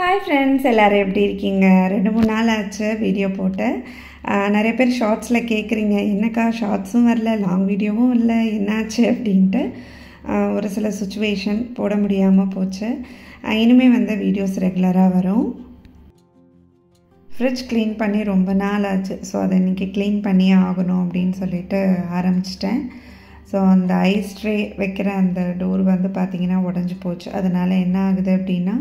Hi friends, எல்லோரும் எப்படி இருக்கீங்க? 2-3 நாள் ஆச்சு வீடியோ போட்டு. நிறைய பேர் ஷார்ட்ஸில் கேட்குறீங்க, என்னக்கா ஷார்ட்ஸும் வரல, லாங் வீடியோவும் இல்லை, என்னாச்சு அப்படின்ட்டு. ஒரு சில சுச்சுவேஷன் போட முடியாமல் போச்சு. இனிமேல் வந்து வீடியோஸ் ரெகுலராக வரும். ஃப்ரிட்ஜ் க்ளீன் பண்ணி ரொம்ப நாள் ஆச்சு. ஸோ அதை இன்றைக்கி க்ளீன் பண்ணியே ஆகணும் அப்படின்னு சொல்லிட்டு ஆரம்பிச்சிட்டேன். ஸோ அந்த ஐஸ் ட்ரே வைக்கிற அந்த டோர் வந்து பார்த்திங்கன்னா உடஞ்சி போச்சு. அதனால் என்ன ஆகுது அப்படின்னா,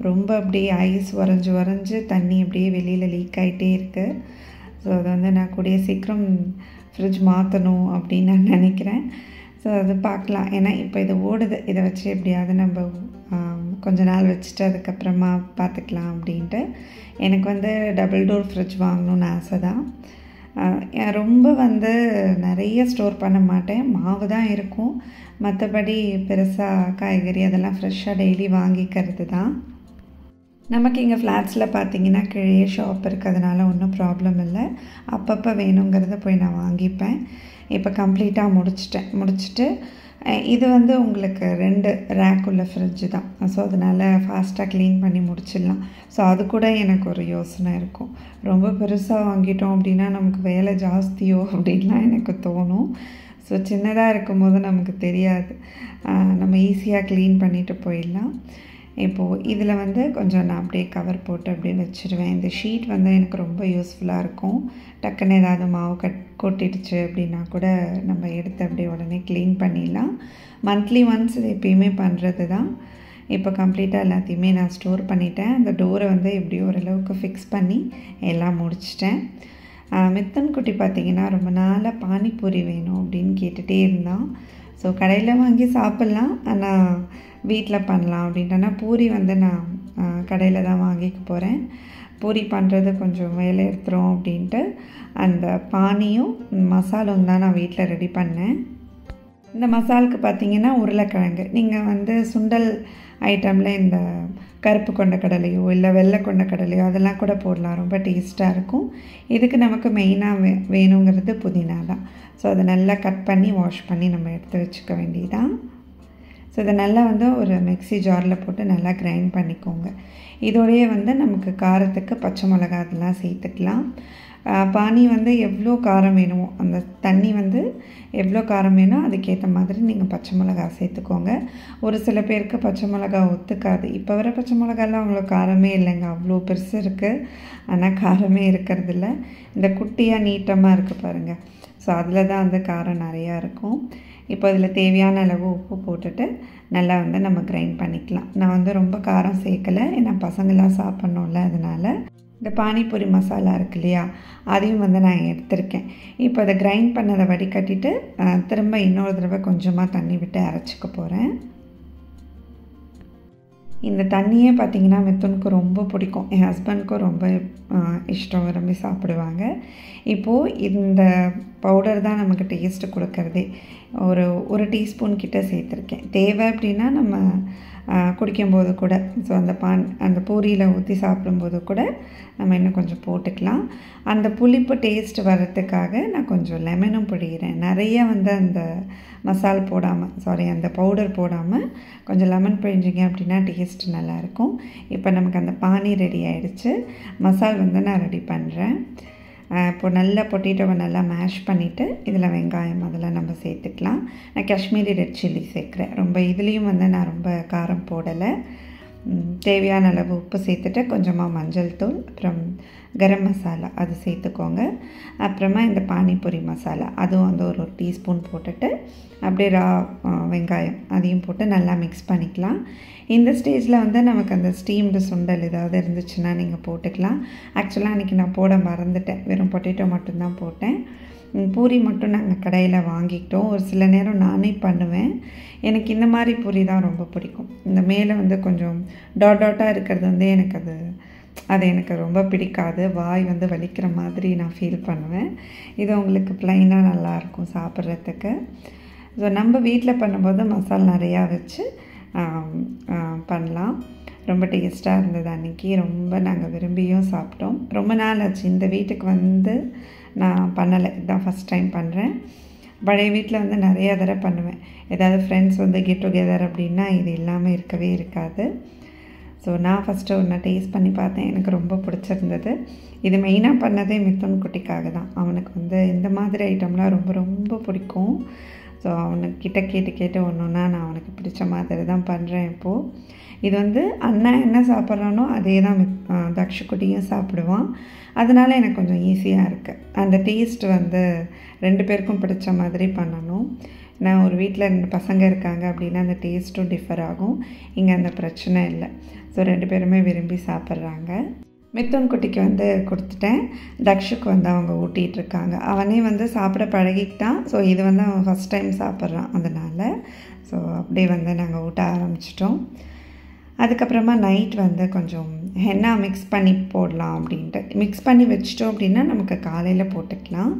ரொம்ப அப்படியே ஐஸ் உறைஞ்சி தண்ணி அப்படியே வெளியில் லீக் ஆகிட்டே இருக்குது. ஸோ அது வந்து நான் கூடிய சீக்கிரம் ஃப்ரிட்ஜ் மாற்றணும் அப்படின்னு நான் நினைக்கிறேன். ஸோ அது பார்க்கலாம். ஏன்னா இப்போ இது ஓடுது, இதை வச்சு எப்படியாவது நம்ம கொஞ்ச நாள் வச்சுட்டு அதுக்கப்புறமா பார்த்துக்கலாம் அப்படின்ட்டு. எனக்கு வந்து டபுள் டோர் ஃப்ரிட்ஜ் வாங்கணுன்னு ஆசை தான். ரொம்ப வந்து நிறைய ஸ்டோர் பண்ண மாட்டேன், மாவு தான் இருக்கும். மற்றபடி பெருசாக காய்கறி அதெல்லாம் ஃப்ரெஷ்ஷாக டெய்லி வாங்கிக்கிறது தான். நமக்கு இங்கே ஃப்ளாட்ஸில் பார்த்திங்கன்னா கீழே ஷாப் இருக்கிறதுனால ஒன்றும் ப்ராப்ளம் இல்லை. அப்பப்போ வேணுங்கிறத போய் நான் வாங்கிப்பேன். இப்போ கம்ப்ளீட்டாக முடிச்சுட்டு இது வந்து உங்களுக்கு 2 ரேக் உள்ள ஃப்ரிட்ஜு தான். ஸோ அதனால் ஃபாஸ்ட்டாக க்ளீன் பண்ணி முடிச்சிடலாம். ஸோ அது கூட எனக்கு ஒரு யோசனை இருக்கும், ரொம்ப பெருசாக வாங்கிட்டோம் அப்படின்னா நமக்கு வேலை ஜாஸ்தியோ அப்படின்லாம் எனக்கு தோணும். ஸோ சின்னதாக இருக்கும்போது நமக்கு தெரியாது, நம்ம ஈஸியாக க்ளீன் பண்ணிவிட்டு போயிடலாம். இப்போது இதில் வந்து கொஞ்சம் நான் அப்படியே கவர் போட்டு அப்படியே வச்சுருவேன். இந்த ஷீட் வந்து எனக்கு ரொம்ப யூஸ்ஃபுல்லாக இருக்கும். டக்குன்னு ஏதாவது மாவு கொட்டிடுச்சு அப்படின்னா கூட நம்ம எடுத்து அப்படியே உடனே க்ளீன் பண்ணிடலாம். மந்த்லி ஒன்ஸ் இது எப்பயுமே பண்ணுறது தான். இப்போ கம்ப்ளீட்டாக எல்லாத்தையுமே நான் ஸ்டோர் பண்ணிட்டேன். அந்த டோரை வந்து எப்படியோ ஓரளவுக்கு ஃபிக்ஸ் பண்ணி எல்லாம் முடிச்சிட்டேன். மித்தன் குட்டி பார்த்திங்கன்னா ரொம்ப நாளாக பானிபூரி வேணும் அப்படின்னு கேட்டுகிட்டே இருந்தான். ஸோ கடையில் வாங்கி சாப்பிட்லாம், ஆனால் வீட்டில் பண்ணலாம் அப்படின்ட்டு. பூரி வந்து நான் கடையில் தான் வாங்கிக்க போகிறேன். பூரி பண்ணுறது கொஞ்சம் வேலை எடுத்துரும் அப்படின்ட்டு அந்த பானியும் மசாலும் தான் நான் வீட்டில் ரெடி பண்ணேன். இந்த மசாலுக்கு பார்த்திங்கன்னா உருளைக்கிழங்கு, நீங்கள் வந்து சுண்டல் ஐட்டமில் இந்த கருப்பு கொண்ட கடலையோ இல்லை வெள்ளை கொண்ட கடலையோ அதெல்லாம் கூட போடலாம், ரொம்ப டேஸ்ட்டாக இருக்கும். இதுக்கு நமக்கு மெயினாக வேணுங்கிறது புதினா தான். ஸோ அதை நல்லா கட் பண்ணி வாஷ் பண்ணி நம்ம எடுத்து வச்சுக்க வேண்டியதான். ஸோ இதை நல்லா வந்து ஒரு மிக்ஸி ஜாரில் போட்டு நல்லா கிரைண்ட் பண்ணிக்கோங்க. இதோடையே வந்து நமக்கு காரத்துக்கு பச்சை மிளகா அதெல்லாம் சேர்த்துக்கலாம். பானி வந்து எவ்வளோ காரம் வேணுமோ, அந்த தண்ணி வந்து எவ்வளோ காரம் வேணும் அதுக்கேற்ற மாதிரி நீங்கள் பச்சை மிளகா சேர்த்துக்கோங்க. ஒரு சில பேருக்கு பச்சை மிளகா ஒத்துக்காது. இப்போ வர பச்சை மிளகாலாம் அவ்வளோ காரமே இல்லைங்க, அவ்வளோ பெருசு இருக்குது, ஆனால் காரமே இருக்கிறதில்ல. இந்த குட்டியாக நீட்டமாக இருக்குது பாருங்கள், ஸோ அதில் தான் வந்து காரம் நிறையா இருக்கும். இப்போ இதில் தேவையான அளவு உப்பு போட்டுட்டு நல்லா வந்து நம்ம கிரைண்ட் பண்ணிக்கலாம். நான் வந்து ரொம்ப காரம் சேர்க்கலை, ஏன்னா பசங்களாம் சாப்பிட்ணும்ல, அதனால். இந்த பானிபூரி மசாலா இருக்கு இல்லையா, அதையும் வந்து நான் எடுத்திருக்கேன். இப்போ அதை கிரைண்ட் பண்ணதை வடிகட்டிட்டு திரும்ப இன்னொரு தடவை கொஞ்சமாக தண்ணி விட்டு அரைச்சிக்க போகிறேன். இந்த தண்ணியே பார்த்திங்கன்னா மித்துனுக்கு ரொம்ப பிடிக்கும், என் ஹஸ்பண்டுக்கும் ரொம்ப இஷ்டம், விரும்பி சாப்பிடுவாங்க. இப்போது இந்த பவுடர் தான் நமக்கு டேஸ்ட்டு கொடுக்கறதே. ஒரு டீஸ்பூன் கிட்ட சேர்த்துருக்கேன். தேவை அப்படின்னா நம்ம குடிக்கும்போது கூட, ஸோ அந்த பூரியில் ஊற்றி சாப்பிடும்போது கூட நம்ம இன்னும் கொஞ்சம் போட்டுக்கலாம். அந்த புளிப்பு டேஸ்ட் வர்றதுக்காக நான் கொஞ்சம் லெமனும் பிடிக்கிறேன். நிறைய வந்து அந்த மசால் போடாமல், அந்த பவுடர் போடாமல் கொஞ்சம் லெமன் பிழிஞ்சிங்க அப்படின்னா டேஸ்ட் நல்லாயிருக்கும். இப்போ நமக்கு அந்த பானி ரெடி ஆகிடுச்சு. மசால் வந்து நான் ரெடி பண்ணுறேன். இப்போ நல்லா பொட்டேட்டோவை நல்லா மேஷ் பண்ணிவிட்டு இதில் வெங்காயம் அதெல்லாம் நம்ம சேர்த்துக்கலாம். நான் காஷ்மீரி ரெட் சில்லி சேர்க்குறேன். இதுலேயும் வந்து நான் ரொம்ப காரம் போடலை. தேவையான அளவு உப்பு சேர்த்துட்டு கொஞ்சமாக மஞ்சள் தூள், அப்புறம் கரம் மசாலா அது சேர்த்துக்கோங்க. அப்புறமா இந்த பானிபூரி மசாலா அதுவும் வந்து ஒரு டீஸ்பூன் போட்டுட்டு அப்படியே வெங்காயம் அதையும் போட்டு நல்லா மிக்ஸ் பண்ணிக்கலாம். இந்த ஸ்டேஜில் வந்து நமக்கு அந்த ஸ்டீம்டு சுண்டல் ஏதாவது இருந்துச்சுன்னா நீங்கள் போட்டுக்கலாம். ஆக்சுவலாக அன்றைக்கி நான் போட மறந்துட்டேன், வெறும் பொட்டேட்டோ மட்டும்தான் போட்டேன். பூரி மட்டும் நாங்கள் கடையில் வாங்கிக்கிட்டோம். ஒரு சில நேரம் நானே பண்ணுவேன். எனக்கு இந்த மாதிரி பூரி தான் ரொம்ப பிடிக்கும். இந்த மேலே வந்து கொஞ்சம் டாட்டாக இருக்கிறது வந்து அது எனக்கு ரொம்ப பிடிக்காது. வாய் வந்து வலிக்கிற மாதிரி நான் ஃபீல் பண்ணுவேன். இது உங்களுக்கு ப்ளைனாக நல்லாயிருக்கும் சாப்பிட்றதுக்கு. ஸோ நம்ம வீட்டில் பண்ணும்போது மசாலா நிறையா வச்சு பண்ணலாம். ரொம்ப டேஸ்ட்டாக இருந்தது அன்றைக்கி, ரொம்ப நாங்கள் விரும்பியும் சாப்பிட்டோம். ரொம்ப நாள் ஆச்சு இந்த வீட்டுக்கு வந்து நான் பண்ணலை, இதுதான் ஃபஸ்ட் டைம் பண்ணுறேன். பழைய வீட்டில் வந்து நிறையா தடவை பண்ணுவேன். ஏதாவது ஃப்ரெண்ட்ஸ் வந்து கெட் டுகெதர் அப்படின்னா இது இல்லாமல் இருக்கவே இருக்காது. ஸோ நான் ஃபஸ்ட்டு ஒன்று டேஸ்ட் பண்ணி பார்த்தேன், எனக்கு ரொம்ப பிடிச்சிருந்தது. இது மெயினாக பண்ணதே மிதுன் குட்டிக்காக தான். அவனுக்கு வந்து இந்த மாதிரி ஐட்டம்லாம் ரொம்ப ரொம்ப பிடிக்கும். ஸோ அவனுக்கிட்ட கேட்டு ஒன்று ஒன்றா நான் அவனுக்கு பிடிச்ச மாதிரி தான் பண்ணுறேன் இப்போது. இது வந்து அண்ணா என்ன சாப்பிட்றானோ அதே தான் தக்ஷுக்குட்டியும் சாப்பிடுவான். அதனால எனக்கு கொஞ்சம் ஈஸியாக இருக்குது. அந்த டேஸ்ட் வந்து 2 பேருக்கும் பிடிச்ச மாதிரி பண்ணணும். நான் ஒரு வீட்டில் 2 பசங்க இருக்காங்க அப்படின்னா அந்த டேஸ்ட்டும் டிஃபர் ஆகும். இங்கே அந்த பிரச்சனை இல்லை. ஸோ 2 பேருமே விரும்பி சாப்பிட்றாங்க. மிதுன் குட்டிக்கு வந்து கொடுத்துட்டேன். தக்ஷுக்கு வந்து அவங்க ஊட்டிகிட்ருக்காங்க. அவனே வந்து சாப்பிட பழகிக்கிட்டான். ஸோ இது வந்து அவன் ஃபஸ்ட் டைம் சாப்பிட்றான். அதனால் ஸோ அப்படியே வந்து நாங்கள் ஊட்ட ஆரம்பிச்சிட்டோம். அதுக்கப்புறமா நைட் வந்து கொஞ்சம் ஹென்னா மிக்ஸ் பண்ணி போடலாம் அப்படின்ட்டு. மிக்ஸ் பண்ணி வச்சிட்டோம் அப்படின்னா நமக்கு காலையில் போட்டுக்கலாம்.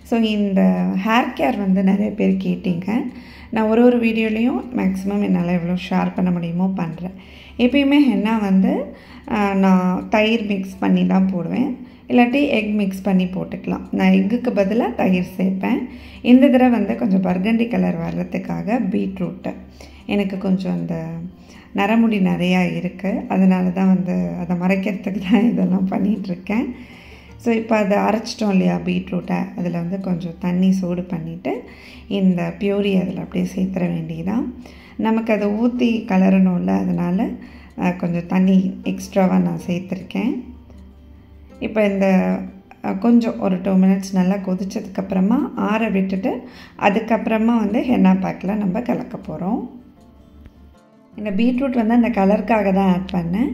ஸோ இந்த ஹேர் கேர் வந்து நிறைய பேர் கேட்டிங்க. நான் ஒரு வீடியோலையும் மேக்ஸிமம் என்னால் எவ்வளோ ஷேர் பண்ண முடியுமோ பண்ணுறேன். எப்பயுமே ஹென்னா வந்து நான் தயிர் மிக்ஸ் பண்ணி தான் போடுவேன், இல்லாட்டி எக் மிக்ஸ் பண்ணி போட்டுக்கலாம். நான் எக்குக்கு பதிலாக தயிர் சேர்ப்பேன். இந்த தடவை வந்து கொஞ்சம் பர்கண்டி கலர் வர்றதுக்காக பீட்ரூட்டு, எனக்கு கொஞ்சம் அந்த நரமுடி நிறையா இருக்குது, அதனால தான் வந்து அதை மறைக்கிறதுக்கு தான் இதெல்லாம் பண்ணிகிட்ருக்கேன். ஸோ இப்போ அதை அரைச்சிட்டோம் இல்லையா பீட்ரூட்டை, அதில் வந்து கொஞ்சம் தண்ணி சூடு பண்ணிவிட்டு இந்த பியூரி அதில் அப்படியே சேர்த்துற வேண்டியதான். நமக்கு அதை ஊற்றி கலரணும்ல, அதனால் கொஞ்சம் தண்ணி எக்ஸ்ட்ராவாக நான் சேர்த்துருக்கேன். இப்போ இந்த கொஞ்சம் ஒரு 2 மினிட்ஸ் நல்லா கொதிச்சதுக்கப்புறமா ஆற விட்டுட்டு அதுக்கப்புறமா வந்து ஹென்னா பேக்கில் நம்ம கலக்க போகிறோம். இந்த பீட்ரூட் வந்து அந்த கலருக்காக தான் ஆட் பண்ணேன்.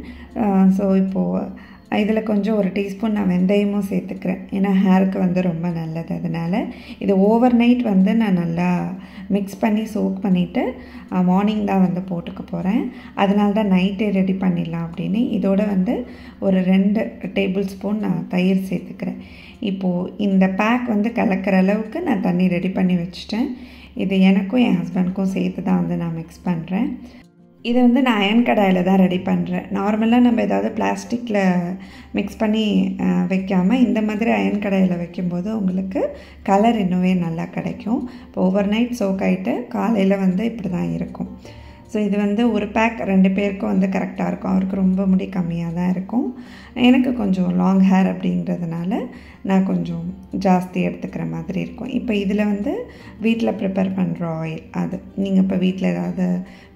ஸோ இப்போது இதில் கொஞ்சம் 1 டீஸ்பூன் நான் வெந்தயமும் சேர்த்துக்கிறேன். ஏன்னா ஹேருக்கு வந்து ரொம்ப நல்லது. அதனால் இது ஓவர் நைட் வந்து நான் நல்லா மிக்ஸ் பண்ணி சோக் பண்ணிவிட்டு மார்னிங் தான் வந்து போட்டுக்க போகிறேன். அதனால தான் நைட்டே ரெடி பண்ணிடலாம் அப்படின்னு. இதோட வந்து ஒரு 2 டேபிள் ஸ்பூன் நான் தயிர் சேர்த்துக்கிறேன். இப்போது இந்த பேக் வந்து கலக்கிற அளவுக்கு நான் தண்ணி ரெடி பண்ணி வச்சுட்டேன். இது எனக்கும் என் ஹஸ்பண்டுக்கும் சேர்த்து தான் வந்து நான் மிக்ஸ் பண்ணுறேன். இதை வந்து நான் அயன் கடாயில் தான் ரெடி பண்ணுறேன். நார்மலாக நம்ம ஏதாவது பிளாஸ்டிக்கில் மிக்ஸ் பண்ணி வைக்காமல் இந்த மாதிரி அயன் கடாயில் வைக்கும்போது உங்களுக்கு கலர் இன்னுமே நல்லா கிடைக்கும். இப்போ ஓவர் நைட் சோக் ஆகிட்டு காலையில் வந்து இப்படி தான் இருக்கும். ஸோ இது வந்து ஒரு பேக் 2 பேருக்கும் வந்து கரெக்டாக இருக்கும். அவருக்கு ரொம்ப முடி கம்மியாக தான் இருக்கும், எனக்கு கொஞ்சம் லாங் ஹேர் அப்படிங்கிறதுனால நான் கொஞ்சம் ஜாஸ்தி எடுத்துக்கிற மாதிரி இருக்கும். இப்போ இதில் வந்து வீட்டில் ப்ரிப்பேர் பண்ணுற ஆயில், அது நீங்கள் இப்போ வீட்டில் ஏதாவது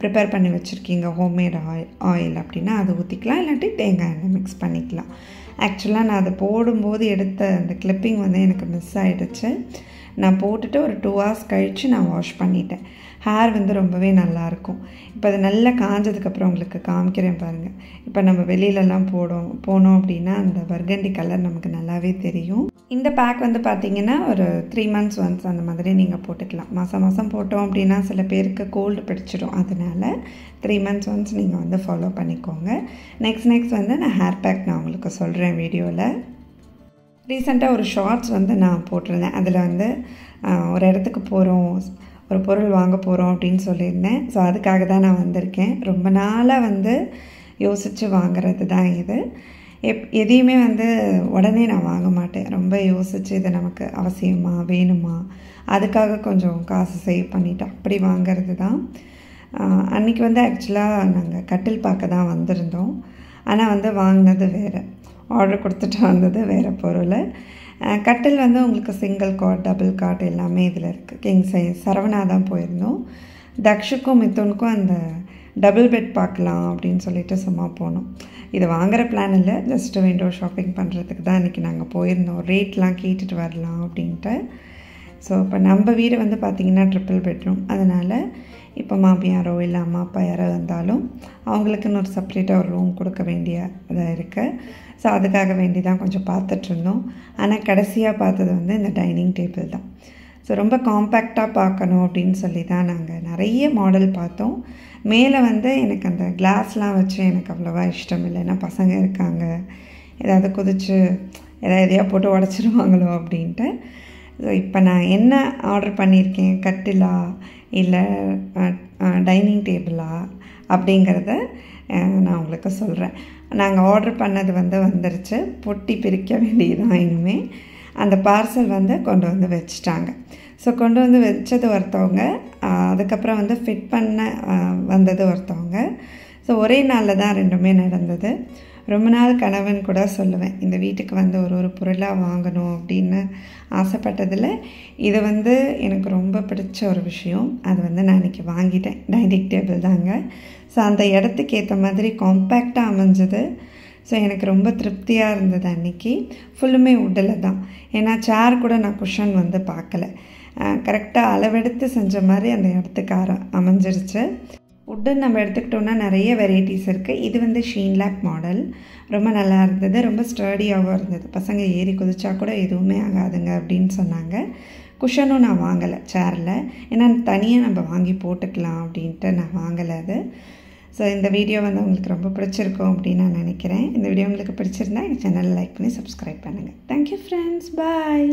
ப்ரிப்பேர் பண்ணி வச்சுருக்கீங்க ஹோம்மேட் ஆயில் அப்படின்னா அது ஊற்றிக்கலாம், இல்லாட்டி தேங்காய் எண்ணெய் மிக்ஸ் பண்ணிக்கலாம். ஆக்சுவலாக நான் அதை போடும்போது எடுத்த அந்த கிளிப்பிங் வந்து எனக்கு மிஸ் ஆகிடுச்சு. நான் போட்டுட்டு ஒரு 2 hours கழித்து நான் வாஷ் பண்ணிட்டேன். ஹேர் வந்து ரொம்பவே நல்லாயிருக்கும். இப்போ அது நல்லா காஞ்சதுக்கப்புறம் உங்களுக்கு காமிக்கிறேன் பாருங்கள். இப்போ நம்ம வெளியிலலாம் போனோம் அப்படின்னா அந்த பர்கண்டி கலர் நமக்கு நல்லாவே தெரியும். இந்த பேக் வந்து பார்த்திங்கன்னா ஒரு 3 months ஒன்ஸ் அந்த மாதிரி நீங்கள் போட்டுக்கலாம். மாதம் போட்டோம் அப்படின்னா சில பேருக்கு கோல்டு பிடிச்சிடும். அதனால் 3 months ஒன்ஸ் நீங்கள் வந்து ஃபாலோ பண்ணிக்கோங்க. நெக்ஸ்ட் வந்து நான் ஹேர் பேக் நான் உங்களுக்கு சொல்கிறேன் வீடியோவில். ரீசெண்டாக ஒரு ஷார்ட்ஸ் வந்து நான் போட்டிருந்தேன். அதில் வந்து ஒரு இடத்துக்கு போகிறோம், ஒரு பொருள் வாங்க போகிறோம் அப்படின்னு சொல்லியிருந்தேன். ஸோ அதுக்காக தான் நான் வந்திருக்கேன். ரொம்ப நாளாக வந்து யோசித்து வாங்குறது தான் இது. எதையுமே வந்து உடனே நான் வாங்க மாட்டேன். ரொம்ப யோசித்து இது நமக்கு அவசியமா வேணுமா, அதுக்காக கொஞ்சம் காசு சேவ் பண்ணிவிட்டு அப்படி வாங்கிறது தான். அன்றைக்கி வந்து ஆக்சுவலாக நாங்கள் கட்டில் பார்க்க தான் வந்திருந்தோம். ஆனால் வந்து வாங்கினது வேறு, ஆர்டர் கொடுத்துட்டு வந்தது வேறு பொருள். கட்டில் வந்து உங்களுக்கு சிங்கிள் காட், டபுள் காட் எல்லாமே இதில் இருக்குது. கிங் சைஸ் சரவணா தான் போயிருந்தோம். தக்ஷுக்கும் மிதுனுக்கும் அந்த டபுள் பெட் பார்க்கலாம் அப்படின்னு சொல்லிட்டு சும்மா போனோம். இது வாங்குகிற பிளான் இல்லை, ஜஸ்ட்டு விண்டோ ஷாப்பிங் பண்ணுறதுக்கு தான் இன்றைக்கி நாங்கள் போயிருந்தோம். ரேட்லாம் கேட்டுட்டு வரலாம் அப்படின்ட்டு. ஸோ இப்போ நம்ம வீடு வந்து பார்த்திங்கன்னா 3 பெட்ரூம். அதனால் இப்போ மாமியாரோ இல்லை அம்மா அப்பா யாராவது வந்தாலும் அவங்களுக்குன்னு ஒரு செப்ரேட்டாக ஒரு ரூம் கொடுக்க வேண்டிய இதாக இருக்குது. ஸோ அதுக்காக வேண்டி தான் கொஞ்சம் பார்த்துட்ருந்தோம். ஆனால் கடைசியாக பார்த்தது வந்து இந்த டைனிங் டேபிள் தான். ஸோ ரொம்ப காம்பேக்டாக பார்க்கணும் அப்படின்னு சொல்லி தான் நாங்கள் நிறைய மாடல் பார்த்தோம். மேலே வந்து எனக்கு அந்த கிளாஸ்லாம் வச்சு எனக்கு அவ்வளோவா இஷ்டம் இல்லை. ஏன்னா பசங்க இருக்காங்க, ஏதாவது குதிச்சு எதையா போட்டு உடச்சிருவாங்களோ அப்படின்ட்டு. ஸோ இப்போ நான் என்ன ஆர்டர் பண்ணியிருக்கேன், கட்டிலா இல்லை டைனிங் டேபிளா அப்படிங்கிறத நான் உங்களுக்கு சொல்கிறேன். நாங்கள் ஆர்டர் பண்ணது வந்து வந்துருச்சு. பொட்டி பிரிக்க வேண்டியதான். இனிமேல் அந்த பார்சல் வந்து கொண்டு வந்து வச்சுட்டாங்க. ஸோ கொண்டு வந்து வச்சது ஒருத்தவங்க, அதுக்கப்புறம் வந்து ஃபிட் பண்ண வந்தது ஒருத்தவங்க. ஸோ ஒரே நாளில் தான் ரெண்டுமே நடந்தது. ரொம்ப நாள் கனவுன்னு கூட சொல்லுவேன். இந்த வீட்டுக்கு வந்து ஒரு பொருளாக வாங்கணும் அப்படின்னு ஆசைப்பட்டதில் இது வந்து எனக்கு ரொம்ப பிடிச்ச ஒரு விஷயம். அது வந்து நான் இன்றைக்கி வாங்கிட்டேன். டைனிங் டேபிள் தாங்க. ஸோ அந்த இடத்துக்கு ஏற்ற மாதிரி காம்பேக்டாக அமைஞ்சது. ஸோ எனக்கு ரொம்ப திருப்தியாக இருந்தது. அன்றைக்கி ஃபுல்லுமே உட்டில் தான். ஏன்னா சேர் கூட நான் குஷன் வந்து பார்க்கல. கரெக்டாக அளவெடுத்து செஞ்ச மாதிரி அந்த இடத்துக்கு அமைஞ்சிருச்சு. உட்டுன்னு நம்ம எடுத்துக்கிட்டோன்னா நிறைய வெரைட்டிஸ் இருக்குது. இது வந்து ஷீன்லாக் மாடல். ரொம்ப நல்லா இருந்தது. ரொம்ப ஸ்டர்டியாகவும் இருந்தது. பசங்க ஏறி குதிச்சா கூட எதுவுமே ஆகாதுங்க அப்படின்னு சொன்னாங்க. குஷனும் நான் வாங்கலை சேரில். ஏன்னா தனியாக நம்ம வாங்கி போட்டுக்கலாம் அப்படின்ட்டு நான் வாங்கலை அது. ஸோ இந்த வீடியோ வந்து உங்களுக்கு ரொம்ப பிடிச்சிருக்கும் அப்படின்னு நான் நினைக்கிறேன். இந்த வீடியோ உங்களுக்கு பிடிச்சிருந்தா எங்கள் சேனலை லைக் பண்ணி சப்ஸ்கிரைப் பண்ணுங்கள். Thank you friends. பாய்.